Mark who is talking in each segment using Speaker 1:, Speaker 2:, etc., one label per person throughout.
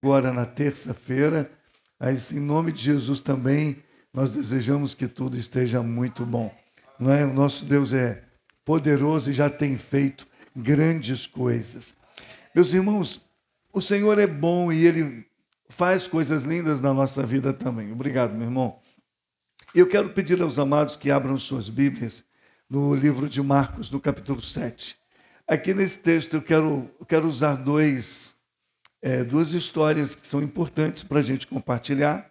Speaker 1: agora na terça-feira, mas em nome de Jesus também nós desejamos que tudo esteja muito bom. Não é? O nosso Deus é poderoso e já tem feito grandes coisas. Meus irmãos, o Senhor é bom e Ele faz coisas lindas na nossa vida também. Obrigado, meu irmão. Eu quero pedir aos amados que abram suas Bíblias no livro de Marcos, no capítulo 7. Aqui nesse texto eu quero usar duas histórias que são importantes para a gente compartilhar.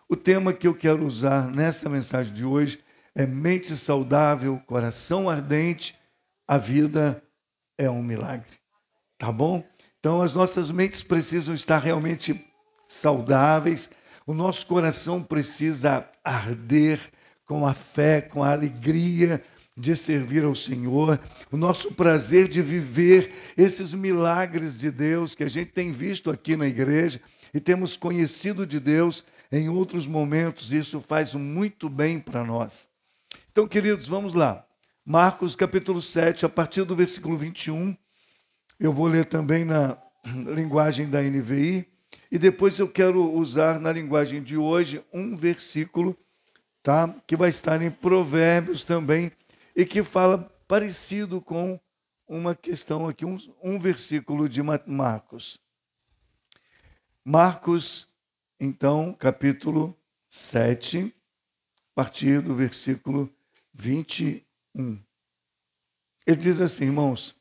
Speaker 1: O tema que eu quero usar nessa mensagem de hoje é mente saudável, coração ardente, a vida é um milagre. Tá bom? Então as nossas mentes precisam estar realmente saudáveis, o nosso coração precisa arder com a fé, com a alegria de servir ao Senhor, o nosso prazer de viver esses milagres de Deus que a gente tem visto aqui na igreja e temos conhecido de Deus em outros momentos, isso faz muito bem para nós. Então, queridos, vamos lá. Marcos capítulo 7, a partir do versículo 21, eu vou ler também na linguagem da NVI, e depois eu quero usar na linguagem de hoje um versículo, tá? Que vai estar em Provérbios também, e que fala parecido com uma questão aqui, um versículo de Marcos. Marcos, então, capítulo 7, a partir do versículo 21. Ele diz assim, irmãos: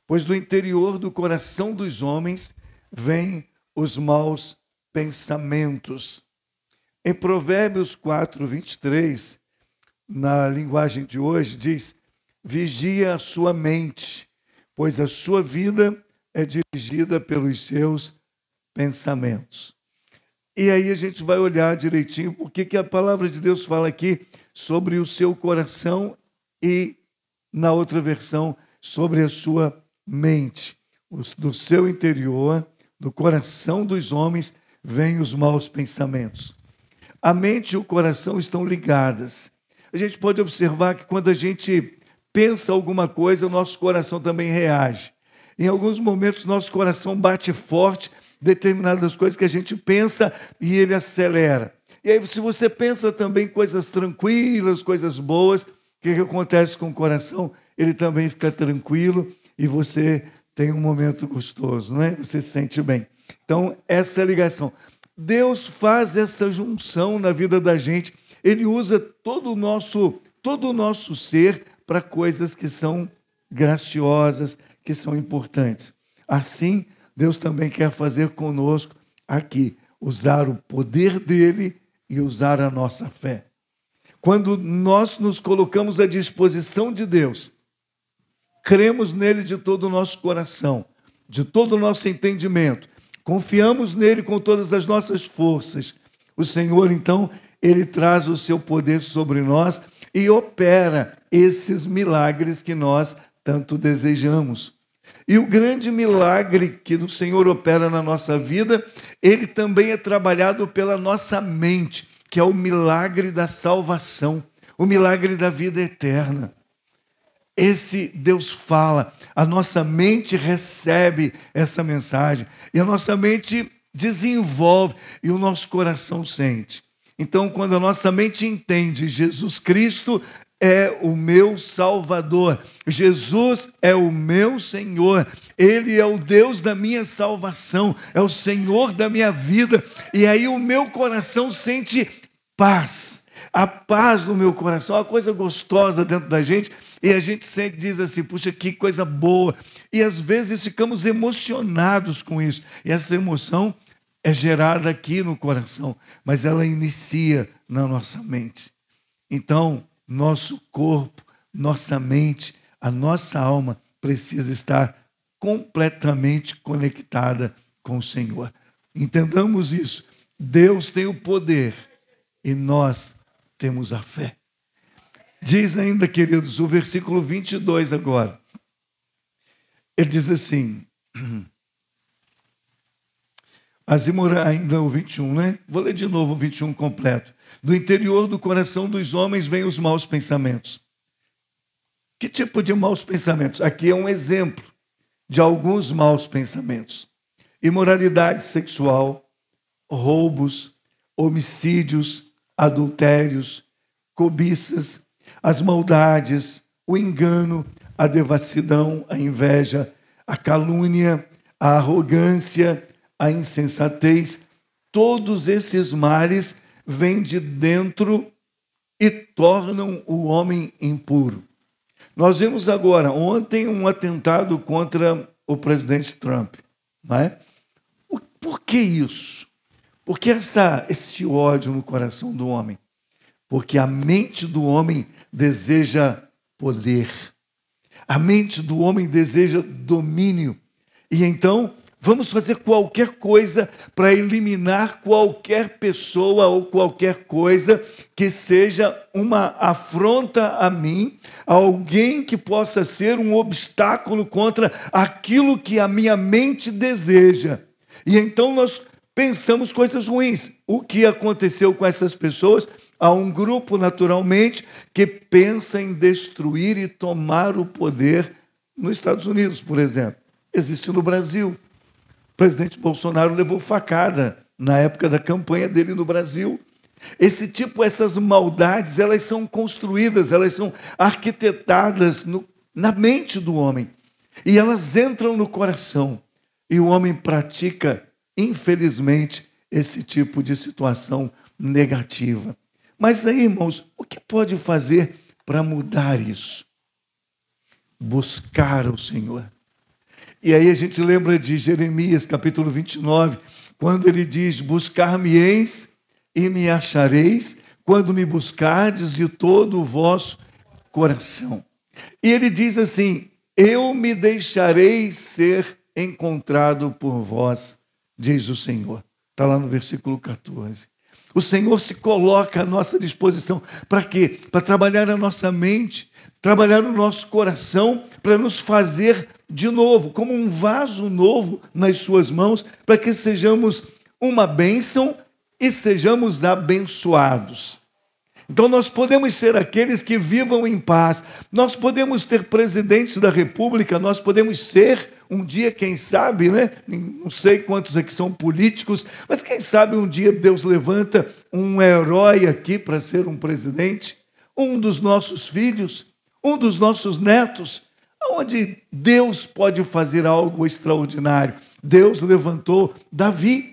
Speaker 1: pois do interior do coração dos homens vêm os maus pensamentos. Em Provérbios 4, 23, na linguagem de hoje, diz: vigia a sua mente, pois a sua vida é dirigida pelos seus pensamentos. E aí a gente vai olhar direitinho porque que a palavra de Deus fala aqui sobre o seu coração e, na outra versão, sobre a sua mente. Do seu interior, do coração dos homens, vêm os maus pensamentos. A mente e o coração estão ligadas. A gente pode observar que quando a gente pensa alguma coisa, o nosso coração também reage. Em alguns momentos, nosso coração bate forte, determinadas coisas que a gente pensa e ele acelera. E aí, se você pensa também coisas tranquilas, coisas boas, o que acontece com o coração? Ele também fica tranquilo e você tem um momento gostoso, não é? Você se sente bem. Então, essa é a ligação. Deus faz essa junção na vida da gente. Ele usa todo o nosso ser para coisas que são graciosas, que são importantes. Assim, Deus também quer fazer conosco aqui, usar o poder dele e usar a nossa fé. Quando nós nos colocamos à disposição de Deus, cremos nele de todo o nosso coração, de todo o nosso entendimento, confiamos nele com todas as nossas forças. O Senhor, então, ele traz o seu poder sobre nós e opera esses milagres que nós tanto desejamos. E o grande milagre que o Senhor opera na nossa vida, ele também é trabalhado pela nossa mente, que é o milagre da salvação, o milagre da vida eterna. Esse Deus fala, a nossa mente recebe essa mensagem, e a nossa mente desenvolve, e o nosso coração sente. Então, quando a nossa mente entende, Jesus Cristo é o meu Salvador, Jesus é o meu Senhor, Ele é o Deus da minha salvação, é o Senhor da minha vida, e aí o meu coração sente paz. A paz no meu coração, uma coisa gostosa dentro da gente, e a gente sempre diz assim, puxa, que coisa boa. E às vezes ficamos emocionados com isso. E essa emoção é gerada aqui no coração, mas ela inicia na nossa mente. Então, nosso corpo, nossa mente, a nossa alma precisa estar completamente conectada com o Senhor. Entendamos isso. Deus tem o poder e nós temos a fé. Diz ainda, queridos, o versículo 22 agora. Ele diz assim, ainda o 21, né? Vou ler de novo o 21 completo. Do interior do coração dos homens vêm os maus pensamentos. Que tipo de maus pensamentos? Aqui é um exemplo de alguns maus pensamentos. imoralidade sexual, roubos, homicídios, adultérios, cobiças, as maldades, o engano, a devassidão, a inveja, a calúnia, a arrogância, a insensatez. Todos esses males vêm de dentro e tornam o homem impuro. Nós vimos agora, ontem, um atentado contra o presidente Trump. Não é? Por que isso? Por que esse ódio no coração do homem? Porque a mente do homem deseja poder. A mente do homem deseja domínio. E então, vamos fazer qualquer coisa para eliminar qualquer pessoa ou qualquer coisa que seja uma afronta a mim, a alguém que possa ser um obstáculo contra aquilo que a minha mente deseja. E então nós pensamos coisas ruins. O que aconteceu com essas pessoas? Há um grupo, naturalmente, que pensa em destruir e tomar o poder nos Estados Unidos, por exemplo. Existe no Brasil. O presidente Bolsonaro levou facada na época da campanha dele no Brasil. Essas maldades, elas são construídas, elas são arquitetadas na mente do homem. E elas entram no coração. E o homem pratica, infelizmente, esse tipo de situação negativa. Mas aí, irmãos, o que pode fazer para mudar isso? Buscar o Senhor. E aí a gente lembra de Jeremias, capítulo 29, quando ele diz: buscar-me-eis e me achareis, quando me buscardes de todo o vosso coração. E ele diz assim: eu me deixarei ser encontrado por vós, diz o Senhor. Está lá no versículo 14. O Senhor se coloca à nossa disposição. Para quê? Para trabalhar a nossa mente, trabalhar o nosso coração, para nos fazer de novo, como um vaso novo nas suas mãos, para que sejamos uma bênção e sejamos abençoados. Então nós podemos ser aqueles que vivam em paz, nós podemos ter presidentes da República, nós podemos ser um dia, quem sabe, né? Não sei quantos aqui são políticos, mas quem sabe um dia Deus levanta um herói aqui para ser um presidente, um dos nossos filhos, um dos nossos netos, onde Deus pode fazer algo extraordinário. Deus levantou Davi,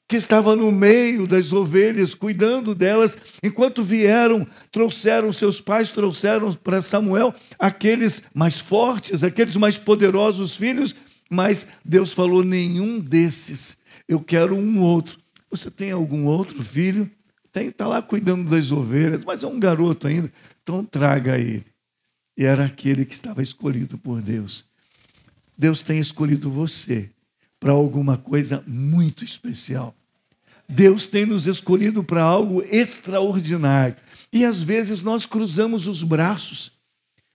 Speaker 1: que estava no meio das ovelhas, cuidando delas, enquanto seus pais trouxeram para Samuel aqueles mais fortes, aqueles mais poderosos filhos, mas Deus falou: nenhum desses, eu quero um outro. Você tem algum outro filho? Está lá cuidando das ovelhas, mas é um garoto ainda, então traga ele. E era aquele que estava escolhido por Deus. Deus tem escolhido você para alguma coisa muito especial. Deus tem nos escolhido para algo extraordinário. E às vezes nós cruzamos os braços,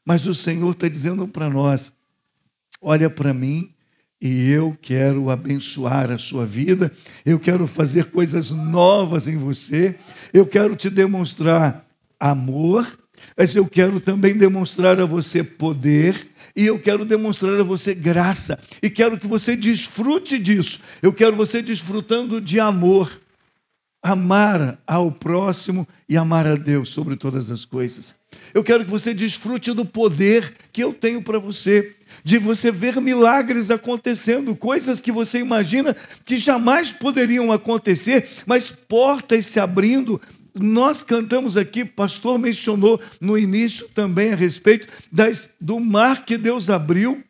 Speaker 1: mas o Senhor está dizendo para nós: olha para mim e eu quero abençoar a sua vida, eu quero fazer coisas novas em você, eu quero te demonstrar amor, mas eu quero também demonstrar a você poder, e eu quero demonstrar a você graça, e quero que você desfrute disso. Eu quero você desfrutando de amor, amar ao próximo e amar a Deus sobre todas as coisas. Eu quero que você desfrute do poder que eu tenho para você, de você ver milagres acontecendo, coisas que você imagina que jamais poderiam acontecer, mas portas se abrindo. Nós cantamos aqui, pastor mencionou no início também a respeito do mar que Deus abriu,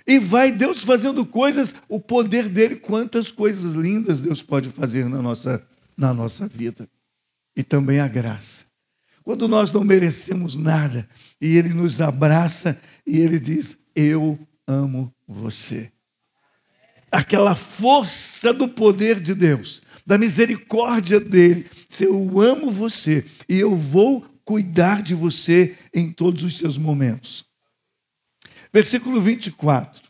Speaker 1: e vai Deus fazendo coisas, o poder dele, quantas coisas lindas Deus pode fazer na nossa vida. E também a graça. Quando nós não merecemos nada, e ele nos abraça, e ele diz: eu amo você. Aquela força do poder de Deus, da misericórdia dele. Eu amo você e eu vou cuidar de você em todos os seus momentos. Versículo 24.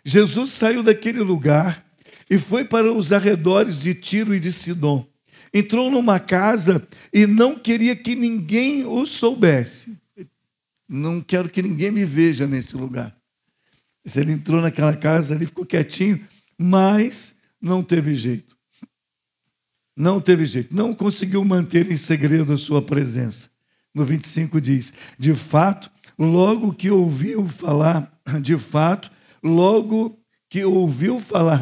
Speaker 1: Jesus saiu daquele lugar e foi para os arredores de Tiro e de Sidom. Entrou numa casa e não queria que ninguém o soubesse. Não quero que ninguém me veja nesse lugar. Ele entrou naquela casa, ele ficou quietinho, mas não teve jeito. Não teve jeito. Não conseguiu manter em segredo a sua presença. No 25 diz, de fato, logo que ouviu falar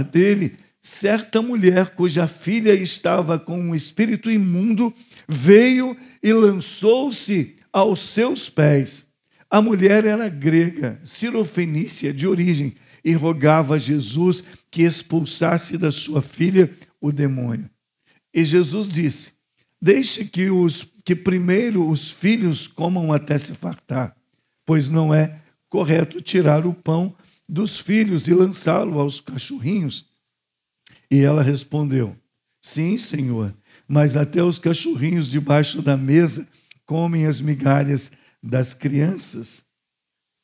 Speaker 1: dele, certa mulher cuja filha estava com um espírito imundo, veio e lançou-se aos seus pés. A mulher era grega, cirofenícia de origem, e rogava a Jesus que expulsasse da sua filha o demônio. E Jesus disse, deixe que primeiro os filhos comam até se fartar, pois não é correto tirar o pão dos filhos e lançá-lo aos cachorrinhos. E ela respondeu, sim, Senhor, mas até os cachorrinhos debaixo da mesa comem as migalhas das crianças.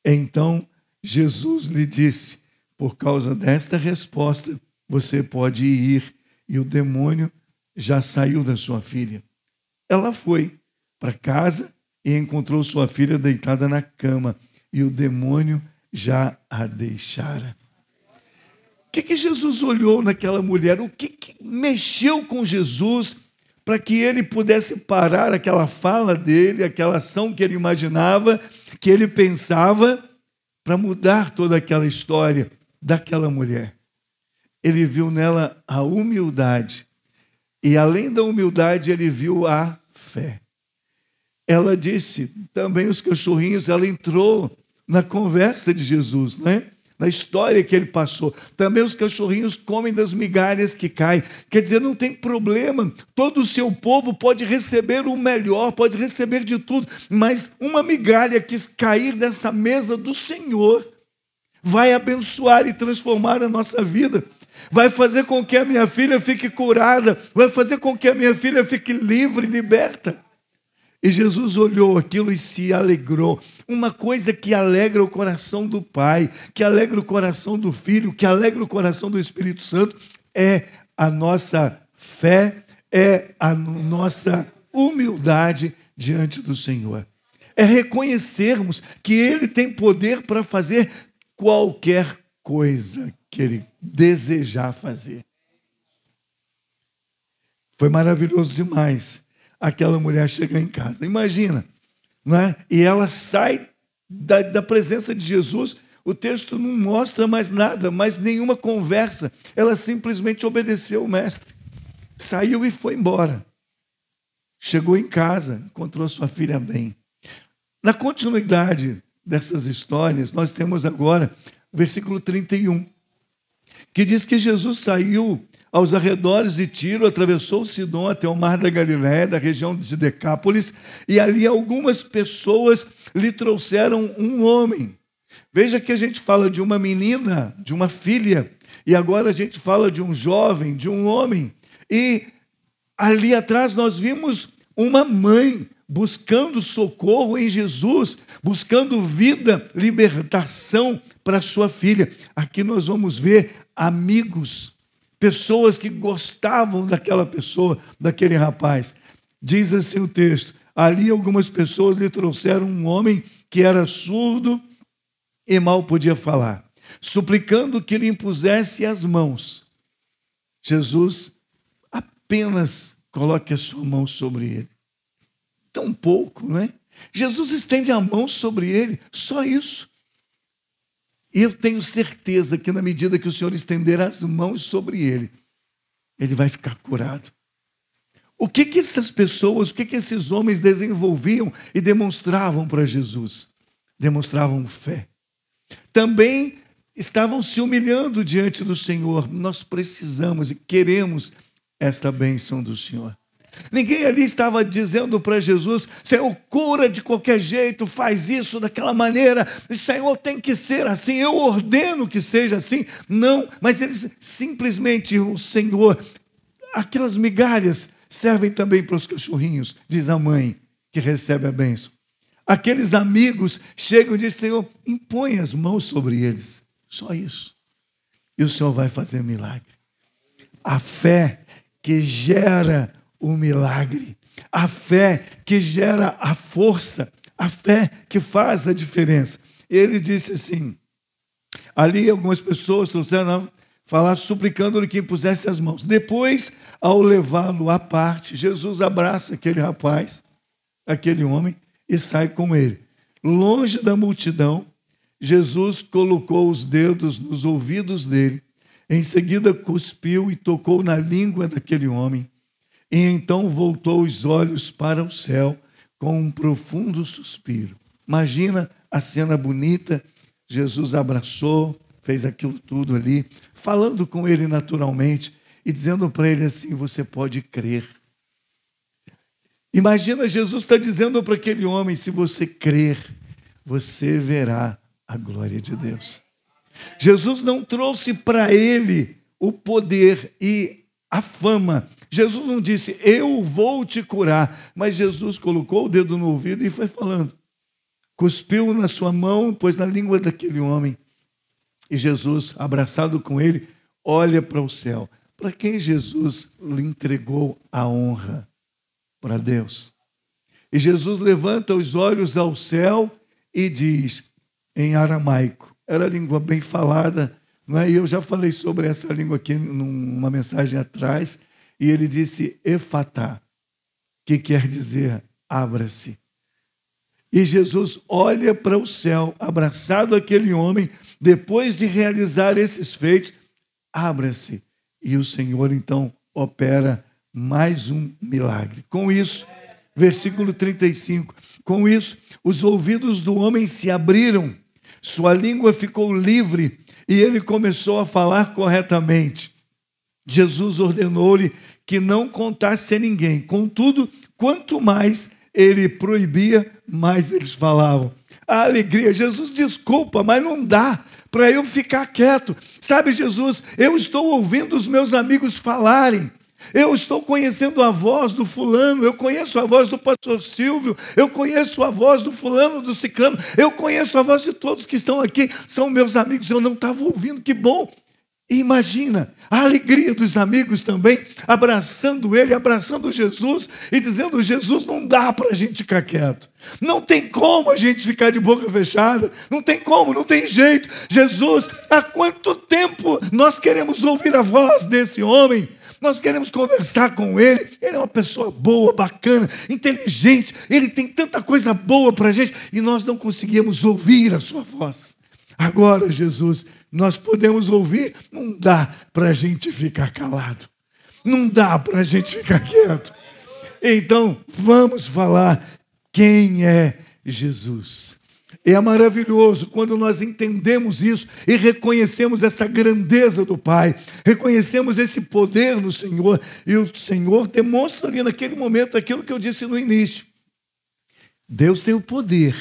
Speaker 1: Então Jesus lhe disse, por causa desta resposta, você pode ir, e o demônio já saiu da sua filha. Ela foi para casa e encontrou sua filha deitada na cama, e o demônio já a deixara. O que Jesus olhou naquela mulher? O que mexeu com Jesus para que ele pudesse parar aquela fala dele, aquela ação que ele imaginava, que ele pensava, para mudar toda aquela história daquela mulher? Ele viu nela a humildade. E além da humildade, ele viu a fé. Ela disse, também os cachorrinhos, ela entrou na conversa de Jesus, né? Na história que ele passou. Também os cachorrinhos comem das migalhas que caem. Quer dizer, não tem problema. Todo o seu povo pode receber o melhor, pode receber de tudo. Mas uma migalha que cair dessa mesa do Senhor vai abençoar e transformar a nossa vida. Vai fazer com que a minha filha fique curada. Vai fazer com que a minha filha fique livre, liberta. E Jesus olhou aquilo e se alegrou. Uma coisa que alegra o coração do Pai, que alegra o coração do Filho, que alegra o coração do Espírito Santo, é a nossa fé, é a nossa humildade diante do Senhor. É reconhecermos que Ele tem poder para fazer qualquer coisa que Ele desejar fazer. Foi maravilhoso demais. Aquela mulher chega em casa, imagina, não é? E ela sai da presença de Jesus. O texto não mostra mais nada, mais nenhuma conversa. Ela simplesmente obedeceu o mestre, saiu e foi embora. Chegou em casa, encontrou sua filha bem. Na continuidade dessas histórias, nós temos agora o versículo 31, que diz que Jesus saiu aos arredores de Tiro, atravessou Sidom até o mar da Galiléia, da região de Decápolis, e ali algumas pessoas lhe trouxeram um homem. Veja que a gente fala de uma menina, de uma filha, e agora a gente fala de um jovem, de um homem. E ali atrás nós vimos uma mãe buscando socorro em Jesus, buscando vida, libertação para sua filha. Aqui nós vamos ver amigos, pessoas que gostavam daquela pessoa, daquele rapaz. Diz assim o texto, ali algumas pessoas lhe trouxeram um homem que era surdo e mal podia falar, suplicando que lhe impusesse as mãos. Jesus apenas coloque a sua mão sobre ele. Tão pouco, não é? Jesus estende a mão sobre ele, só isso. E eu tenho certeza que na medida que o Senhor estender as mãos sobre ele, ele vai ficar curado. O que essas pessoas, o que esses homens desenvolviam e demonstravam para Jesus? Demonstravam fé. Também estavam se humilhando diante do Senhor. Nós precisamos e queremos esta bênção do Senhor. Ninguém ali estava dizendo para Jesus, Senhor, cura de qualquer jeito, faz isso daquela maneira, Senhor, tem que ser assim, eu ordeno que seja assim. Não, mas eles simplesmente, o Senhor, aquelas migalhas servem também para os cachorrinhos, diz a mãe que recebe a bênção. Aqueles amigos chegam e dizem, Senhor, impõe as mãos sobre eles, só isso. E o Senhor vai fazer milagre. A fé que gera o milagre, a fé que gera a força, a fé que faz a diferença. Ele disse assim, ali algumas pessoas trouxeram, falar suplicando-lhe que impusesse as mãos. Depois, ao levá-lo à parte, Jesus abraça aquele rapaz, aquele homem, e sai com ele. Longe da multidão, Jesus colocou os dedos nos ouvidos dele, em seguida cuspiu e tocou na língua daquele homem, e então voltou os olhos para o céu com um profundo suspiro. Imagina a cena bonita, Jesus abraçou, fez aquilo tudo ali, falando com ele naturalmente e dizendo para ele assim: você pode crer. Imagina, Jesus está dizendo para aquele homem: se você crer, você verá a glória de Deus. Jesus não trouxe para ele o poder e a fama. Jesus não disse: eu vou te curar. Mas Jesus colocou o dedo no ouvido e foi falando. Cuspiu na sua mão, pôs na língua daquele homem. E Jesus, abraçado com ele, olha para o céu. Para quem Jesus lhe entregou a honra? Para Deus. E Jesus levanta os olhos ao céu e diz, em aramaico, era língua bem falada, não é? E eu já falei sobre essa língua aqui numa mensagem atrás, e ele disse efatá, que quer dizer abra-se. E Jesus olha para o céu, abraçado aquele homem, depois de realizar esses feitos, abra-se. E o Senhor então opera mais um milagre. Com isso, versículo 35, com isso, os ouvidos do homem se abriram, sua língua ficou livre e ele começou a falar corretamente. Jesus ordenou-lhe que não contasse a ninguém. Contudo, quanto mais ele proibia, mais eles falavam. A alegria, Jesus, desculpa, mas não dá para eu ficar quieto. Sabe, Jesus, eu estou ouvindo os meus amigos falarem. Eu estou conhecendo a voz do fulano, eu conheço a voz do pastor Silvio, eu conheço a voz do fulano, do ciclano, eu conheço a voz de todos que estão aqui, são meus amigos, eu não estava ouvindo, que bom. E imagina a alegria dos amigos também, abraçando ele, abraçando Jesus e dizendo: Jesus, não dá para a gente ficar quieto, não tem como a gente ficar de boca fechada, não tem como, não tem jeito. Jesus, há quanto tempo nós queremos ouvir a voz desse homem? Nós queremos conversar com ele. Ele é uma pessoa boa, bacana, inteligente. Ele tem tanta coisa boa para a gente e nós não conseguimos ouvir a sua voz. Agora, Jesus, nós podemos ouvir. Não dá para a gente ficar calado. Não dá para a gente ficar quieto. Então, vamos falar quem é Jesus. É maravilhoso quando nós entendemos isso e reconhecemos essa grandeza do Pai, reconhecemos esse poder no Senhor, e o Senhor demonstra ali naquele momento aquilo que eu disse no início. Deus tem o poder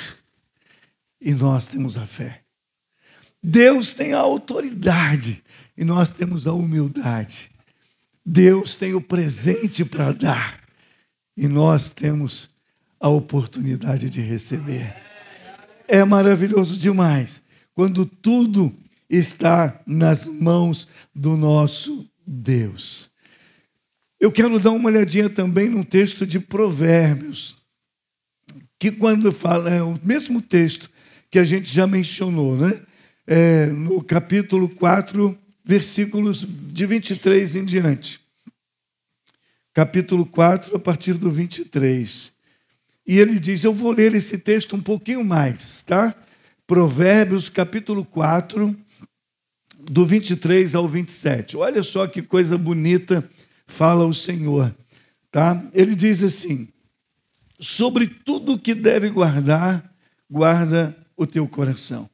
Speaker 1: e nós temos a fé. Deus tem a autoridade e nós temos a humildade. Deus tem o presente para dar e nós temos a oportunidade de receber. É maravilhoso demais quando tudo está nas mãos do nosso Deus. Eu quero dar uma olhadinha também no texto de Provérbios, que quando fala, é o mesmo texto que a gente já mencionou, né? No capítulo 4, versículos de 23 em diante. Capítulo 4, a partir do 23. E ele diz, eu vou ler esse texto um pouquinho mais, tá? Provérbios, capítulo 4, do 23 ao 27. Olha só que coisa bonita fala o Senhor, tá? Ele diz assim, sobre tudo que deve guardar, guarda o teu coração,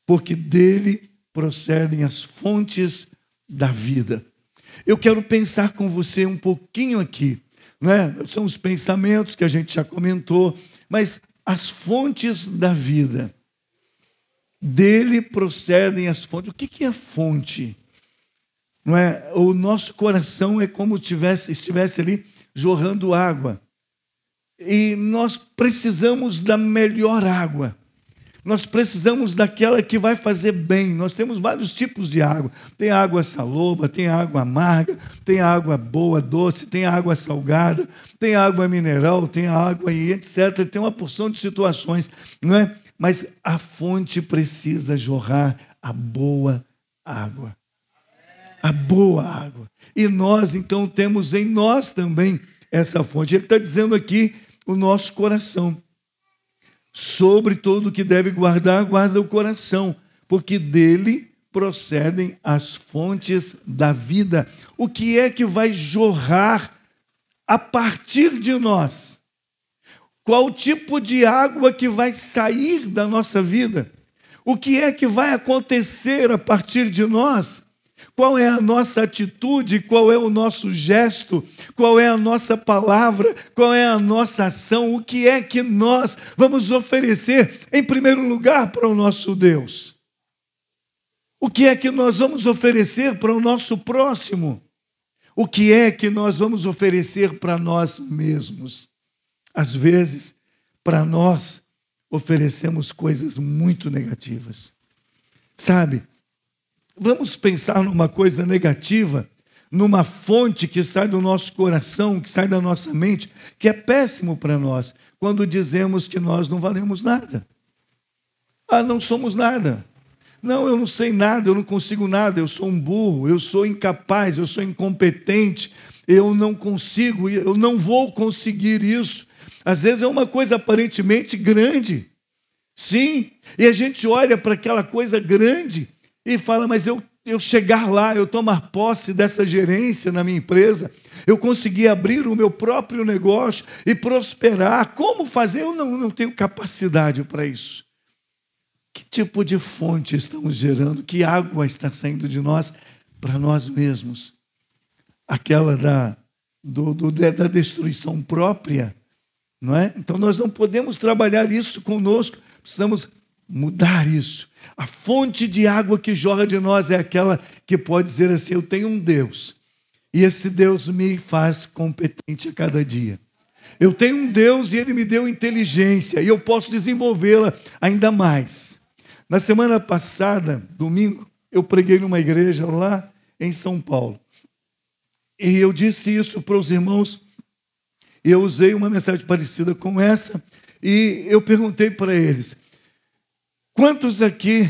Speaker 1: porque dele procedem as fontes da vida. Eu quero pensar com você um pouquinho aqui, né? São os pensamentos que a gente já comentou, mas as fontes da vida, dele procedem as fontes. O que é fonte? Não é? O nosso coração é como estivesse ali jorrando água, e nós precisamos da melhor água. Nós precisamos daquela que vai fazer bem. Nós temos vários tipos de água. Tem água saloba, tem água amarga, tem água boa, doce, tem água salgada, tem água mineral, tem água e etc. Tem uma porção de situações, não é? Mas a fonte precisa jorrar a boa água. a boa água. E nós, então, temos em nós também essa fonte. Ele está dizendo aqui o nosso coração. Sobre todo o que deve guardar, guarda o coração, porque dele procedem as fontes da vida. O que é que vai jorrar a partir de nós? Qual tipo de água que vai sair da nossa vida? O que é que vai acontecer a partir de nós? Qual é a nossa atitude? Qual é o nosso gesto? Qual é a nossa palavra? Qual é a nossa ação? O que é que nós vamos oferecer, em primeiro lugar, para o nosso Deus? O que é que nós vamos oferecer para o nosso próximo? O que é que nós vamos oferecer para nós mesmos? Às vezes, para nós, oferecemos coisas muito negativas. Sabe? Vamos pensar numa coisa negativa, numa fonte que sai do nosso coração, que sai da nossa mente, que é péssimo para nós, quando dizemos que nós não valemos nada. Ah, não somos nada. Não, eu não sei nada, eu não consigo nada, eu sou um burro, eu sou incapaz, eu sou incompetente, eu não consigo, eu não vou conseguir isso. Às vezes é uma coisa aparentemente grande, sim, e a gente olha para aquela coisa grande e fala, mas eu chegar lá, eu tomar posse dessa gerência na minha empresa, eu conseguir abrir o meu próprio negócio e prosperar, como fazer? Eu não tenho capacidade para isso. Que tipo de fonte estamos gerando? Que água está saindo de nós para nós mesmos? Aquela da destruição própria, não é? Então nós não podemos trabalhar isso conosco, precisamos mudar isso. A fonte de água que jorra de nós é aquela que pode dizer assim, eu tenho um Deus, e esse Deus me faz competente a cada dia. Eu tenho um Deus e Ele me deu inteligência, e eu posso desenvolvê-la ainda mais. Na semana passada, domingo, eu preguei numa igreja lá em São Paulo. E eu disse isso para os irmãos, e eu usei uma mensagem parecida com essa, e eu perguntei para eles, quantos aqui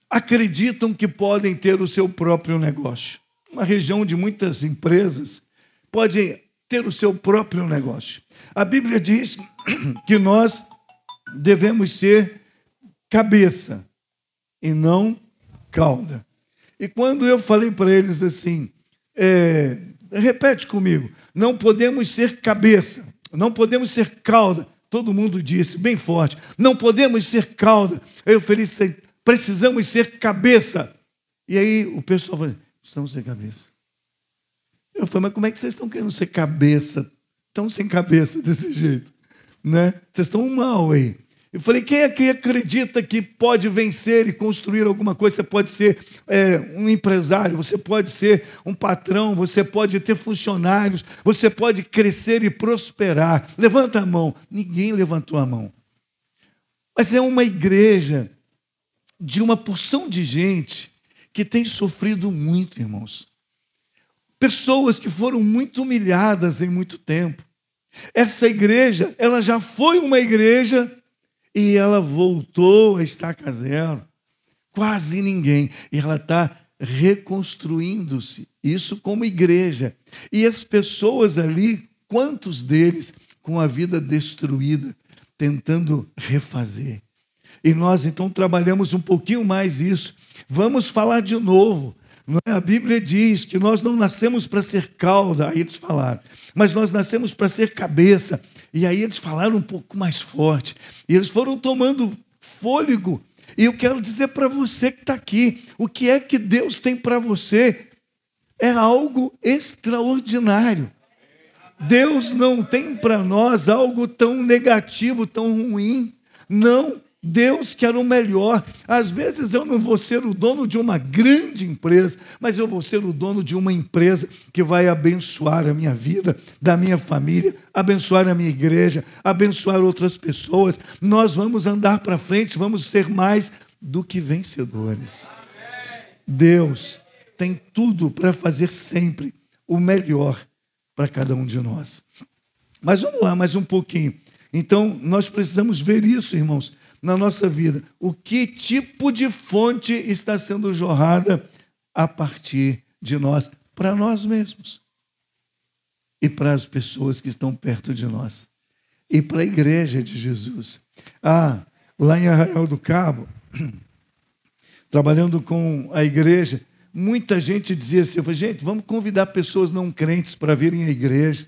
Speaker 1: acreditam que podem ter o seu próprio negócio? Uma região de muitas empresas podem ter o seu próprio negócio. A Bíblia diz que nós devemos ser cabeça e não cauda. E quando eu falei para eles assim, repete comigo, não podemos ser cabeça, não podemos ser cauda. Todo mundo disse, bem forte, não podemos ser cauda. Eu falei, precisamos ser cabeça. E aí o pessoal falou, precisamos ser cabeça. Eu falei, mas como é que vocês estão querendo ser cabeça? Estão sem cabeça desse jeito, né? Vocês estão mal aí. Eu falei, quem é que acredita que pode vencer e construir alguma coisa? Você pode ser um empresário, você pode ser um patrão, você pode ter funcionários, você pode crescer e prosperar. Levanta a mão. Ninguém levantou a mão. Mas é uma igreja de uma porção de gente que tem sofrido muito, irmãos. Pessoas que foram muito humilhadas em muito tempo. Essa igreja, ela já foi uma igreja e ela voltou a estaca zero. Quase ninguém. E ela está reconstruindo-se. Isso como igreja. E as pessoas ali, quantos deles com a vida destruída, tentando refazer. E nós então trabalhamos um pouquinho mais isso. Vamos falar de novo. Não é? A Bíblia diz que nós não nascemos para ser cauda, aí eles falaram, mas nós nascemos para ser cabeça. E aí eles falaram um pouco mais forte. E eles foram tomando fôlego. E eu quero dizer para você que está aqui, o que é que Deus tem para você é algo extraordinário. Deus não tem para nós algo tão negativo, tão ruim. Não. Deus quer o melhor. Às vezes eu não vou ser o dono de uma grande empresa, mas eu vou ser o dono de uma empresa que vai abençoar a minha vida, da minha família, abençoar a minha igreja, abençoar outras pessoas. Nós vamos andar para frente, vamos ser mais do que vencedores. Deus tem tudo para fazer sempre o melhor para cada um de nós. Mas vamos lá, mais um pouquinho. Então, nós precisamos ver isso, irmãos, na nossa vida. O que tipo de fonte está sendo jorrada a partir de nós para nós mesmos e para as pessoas que estão perto de nós e para a igreja de Jesus. Lá em Arraial do Cabo, trabalhando com a igreja, muita gente dizia assim, gente, vamos convidar pessoas não crentes para virem à igreja.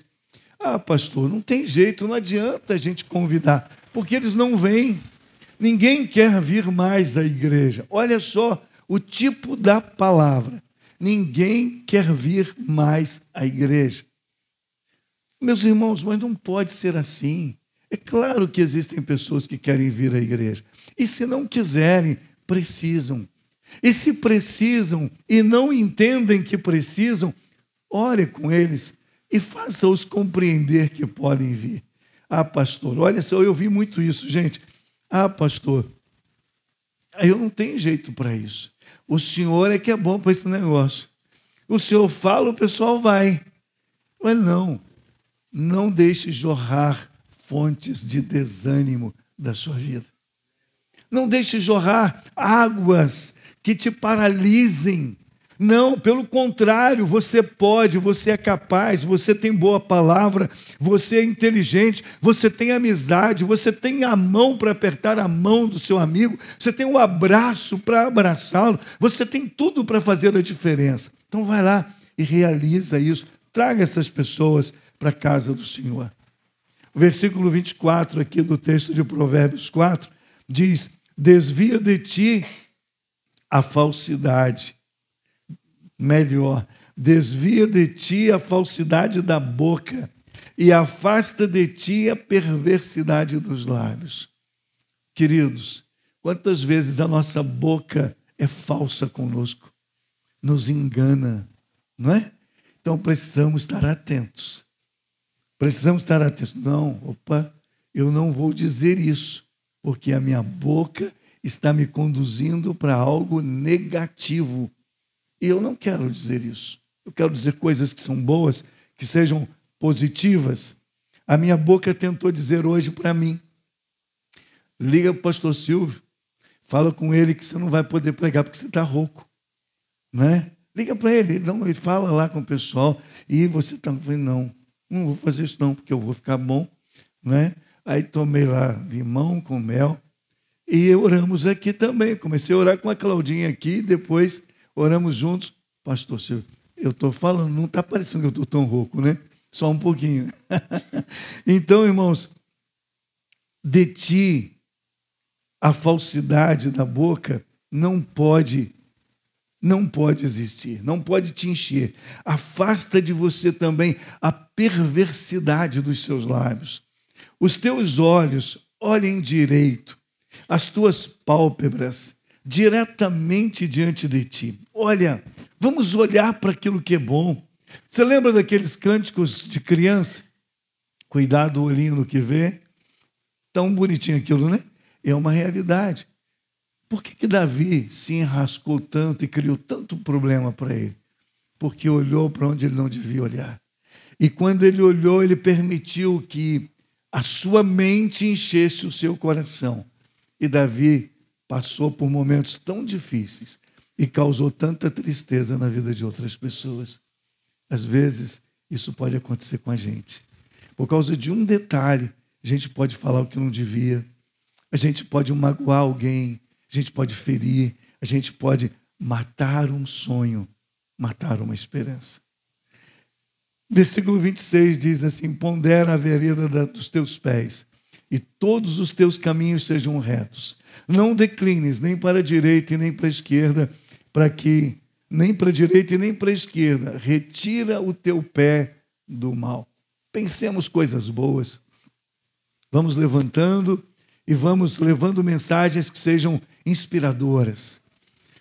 Speaker 1: Pastor, não tem jeito, não adianta a gente convidar, porque eles não vêm. Ninguém quer vir mais à igreja. Olha só o tipo da palavra. Ninguém quer vir mais à igreja. Meus irmãos, mas não pode ser assim. É claro que existem pessoas que querem vir à igreja. E se não quiserem, precisam. E se precisam e não entendem que precisam, ore com eles e faça-os compreender que podem vir. Pastor, olha só, eu vi muito isso, gente. Pastor, eu não tenho jeito para isso. O senhor é que é bom para esse negócio. O senhor fala, o pessoal vai. Mas não deixe jorrar fontes de desânimo da sua vida. Não deixe jorrar águas que te paralisem. Não, pelo contrário, você pode, você é capaz, você tem boa palavra, você é inteligente, você tem amizade, você tem a mão para apertar a mão do seu amigo, você tem um abraço para abraçá-lo, você tem tudo para fazer a diferença. Então vai lá e realiza isso, traga essas pessoas para a casa do Senhor. O versículo 24 aqui do texto de Provérbios 4 diz, desvia de ti a falsidade. Melhor, desvia de ti a falsidade da boca e afasta de ti a perversidade dos lábios. Queridos, quantas vezes a nossa boca é falsa conosco, nos engana, não é? Então precisamos estar atentos. Precisamos estar atentos. Eu não vou dizer isso, porque a minha boca está me conduzindo para algo negativo. E eu não quero dizer isso. Eu quero dizer coisas que são boas, que sejam positivas. A minha boca tentou dizer hoje para mim, liga para o pastor Silvio, fala com ele que você não vai poder pregar porque você está rouco. Não é? Liga para ele, ele fala lá com o pessoal, e você está... Não vou fazer isso não, porque eu vou ficar bom. Não é? Aí tomei lá limão com mel, e oramos aqui também. Comecei a orar com a Claudinha aqui, depois... oramos juntos. Pastor Silvio, eu estou falando, não está parecendo que eu estou tão rouco, né? Só um pouquinho. Então, irmãos, de ti, a falsidade da boca não pode existir, não pode te encher. Afasta de você também a perversidade dos seus lábios. Os teus olhos olhem direito, as tuas pálpebras diretamente diante de ti. Olha, vamos olhar para aquilo que é bom. Você lembra daqueles cânticos de criança? Cuidado o olhinho no que vê. Tão bonitinho aquilo, né? É uma realidade. Por que Davi se enrascou tanto e criou tanto problema para ele? Porque olhou para onde ele não devia olhar. E quando ele olhou, ele permitiu que a sua mente enchesse o seu coração. E Davi passou por momentos tão difíceis e causou tanta tristeza na vida de outras pessoas. Às vezes, isso pode acontecer com a gente. Por causa de um detalhe, a gente pode falar o que não devia, a gente pode magoar alguém, a gente pode ferir, a gente pode matar um sonho, matar uma esperança. Versículo 26 diz assim, pondera a vereda dos teus pés, e todos os teus caminhos sejam retos. Não declines nem para a direita e nem para a esquerda, para que nem para a direita e nem para a esquerda. Retira o teu pé do mal. Pensemos coisas boas. Vamos levantando e vamos levando mensagens que sejam inspiradoras.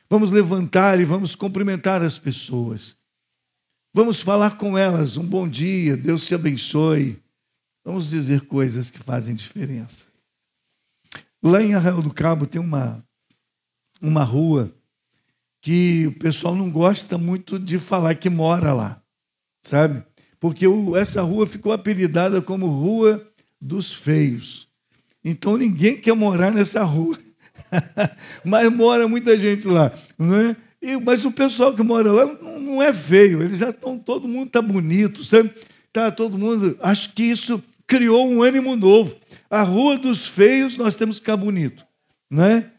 Speaker 1: Vamos levantar e vamos cumprimentar as pessoas. Vamos falar com elas, um bom dia, Deus te abençoe. Vamos dizer coisas que fazem diferença. Lá em Arraial do Cabo tem uma rua que o pessoal não gosta muito de falar que mora lá, sabe? Porque essa rua ficou apelidada como Rua dos Feios. Então ninguém quer morar nessa rua. Mas mora muita gente lá, não é? Mas o pessoal que mora lá não é feio, eles já estão, todo mundo está bonito, sabe? Tá todo mundo, acho que isso criou um ânimo novo. A rua dos feios nós temos que ficar bonito, né?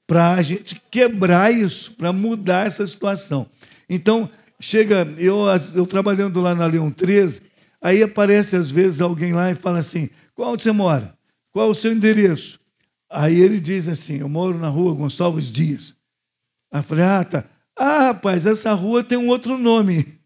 Speaker 1: Para a gente quebrar isso, para mudar essa situação. Então, chega, eu trabalhando lá na Leão 13, aí aparece às vezes alguém lá e fala assim, qual você mora? Qual é o seu endereço? Aí ele diz assim, eu moro na rua Gonçalves Dias. Aí eu falei, tá. Rapaz, essa rua tem um outro nome.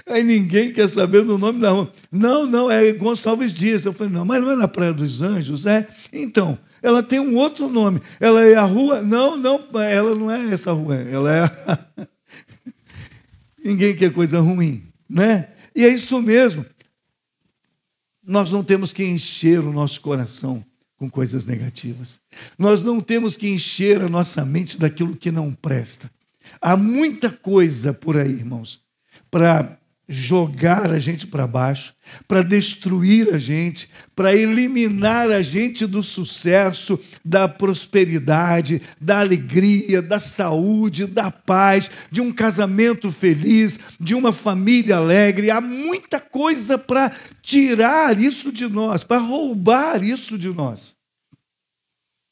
Speaker 1: Aí ninguém quer saber do nome da rua. Não, é Gonçalves Dias. Eu falei, não, mas não é na Praia dos Anjos, é? Então, ela tem um outro nome. Ela é a rua... Não, ela não é essa rua. Ela é... Ninguém quer coisa ruim, né? E é isso mesmo. Nós não temos que encher o nosso coração com coisas negativas. Nós não temos que encher a nossa mente daquilo que não presta. Há muita coisa por aí, irmãos, para jogar a gente para baixo, para destruir a gente, para eliminar a gente do sucesso, da prosperidade, da alegria, da saúde, da paz, de um casamento feliz, de uma família alegre. Há muita coisa para tirar isso de nós, para roubar isso de nós.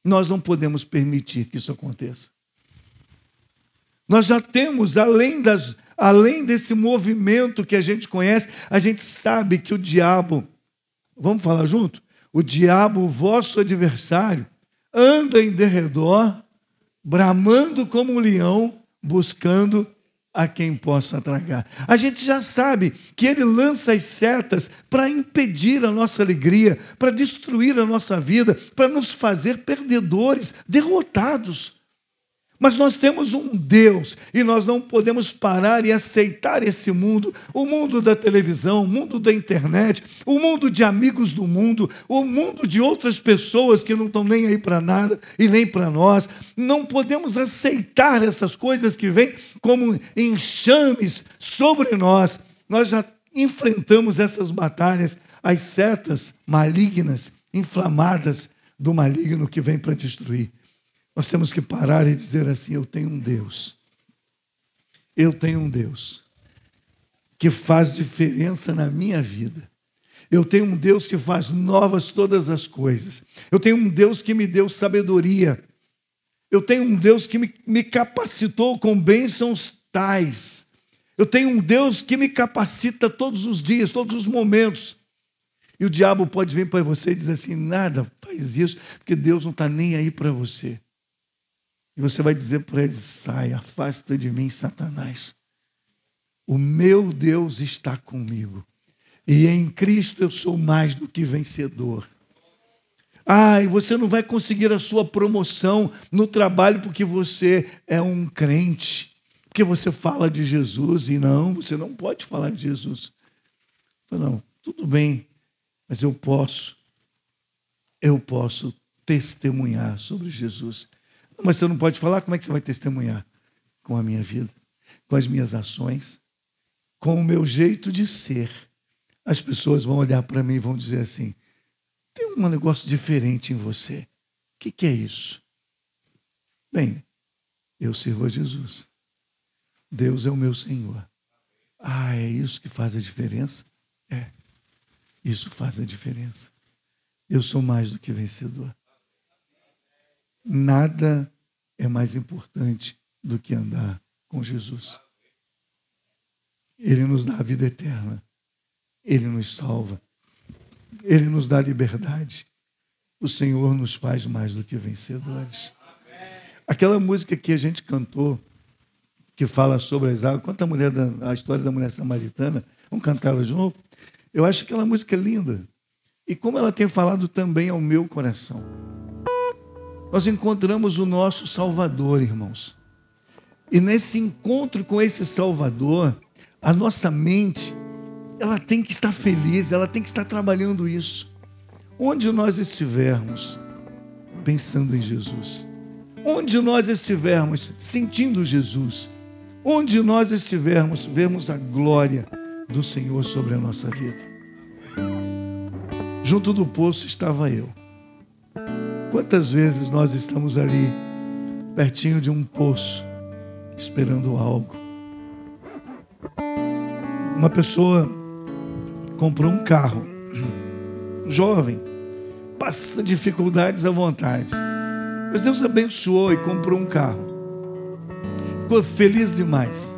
Speaker 1: Nós não podemos permitir que isso aconteça. Nós já temos, além desse movimento que a gente conhece, a gente sabe que o diabo, vamos falar junto? O diabo, o vosso adversário, anda em derredor, bramando como um leão, buscando a quem possa tragar. A gente já sabe que ele lança as setas para impedir a nossa alegria, para destruir a nossa vida, para nos fazer perdedores, derrotados. Mas nós temos um Deus e nós não podemos parar e aceitar esse mundo, o mundo da televisão, o mundo da internet, o mundo de amigos do mundo, o mundo de outras pessoas que não estão nem aí para nada e nem para nós. Não podemos aceitar essas coisas que vêm como enxames sobre nós. Nós já enfrentamos essas batalhas, as setas malignas, inflamadas do maligno que vem para destruir. Nós temos que parar e dizer assim, eu tenho um Deus que faz diferença na minha vida. Eu tenho um Deus que faz novas todas as coisas. Eu tenho um Deus que me deu sabedoria. Eu tenho um Deus que me capacitou com bênçãos tais. Eu tenho um Deus que me capacita todos os dias, todos os momentos. E o diabo pode vir para você e dizer assim, nada, faz isso, porque Deus não está nem aí para você. E você vai dizer para ele, sai, afasta de mim, Satanás. O meu Deus está comigo. E em Cristo eu sou mais do que vencedor. E você não vai conseguir a sua promoção no trabalho porque você é um crente. Porque você fala de Jesus. E não, você não pode falar de Jesus. Não, tudo bem, mas eu posso testemunhar sobre Jesus. Mas você não pode falar, como é que você vai testemunhar? Com a minha vida, com as minhas ações, com o meu jeito de ser. As pessoas vão olhar para mim e vão dizer assim, tem um negócio diferente em você. O que é isso? Bem, eu sirvo a Jesus. Deus é o meu Senhor. É isso que faz a diferença? É, isso faz a diferença. Eu sou mais do que vencedor. Nada é mais importante do que andar com Jesus. Ele nos dá a vida eterna. Ele nos salva. Ele nos dá liberdade. O Senhor nos faz mais do que vencedores. Aquela música que a gente cantou, que fala sobre as águas, conta a história da mulher samaritana, vamos cantá-la de novo? Eu acho aquela música linda. E como ela tem falado também ao meu coração. Nós encontramos o nosso Salvador, irmãos. E nesse encontro com esse Salvador, a nossa mente, ela tem que estar feliz, ela tem que estar trabalhando isso. Onde nós estivermos pensando em Jesus, onde nós estivermos sentindo Jesus, onde nós estivermos, vemos a glória do Senhor sobre a nossa vida. Junto do poço estava eu. Quantas vezes nós estamos ali, pertinho de um poço, esperando algo. Uma pessoa comprou um carro, jovem, passa dificuldades à vontade, mas Deus abençoou e comprou um carro. Ficou feliz demais.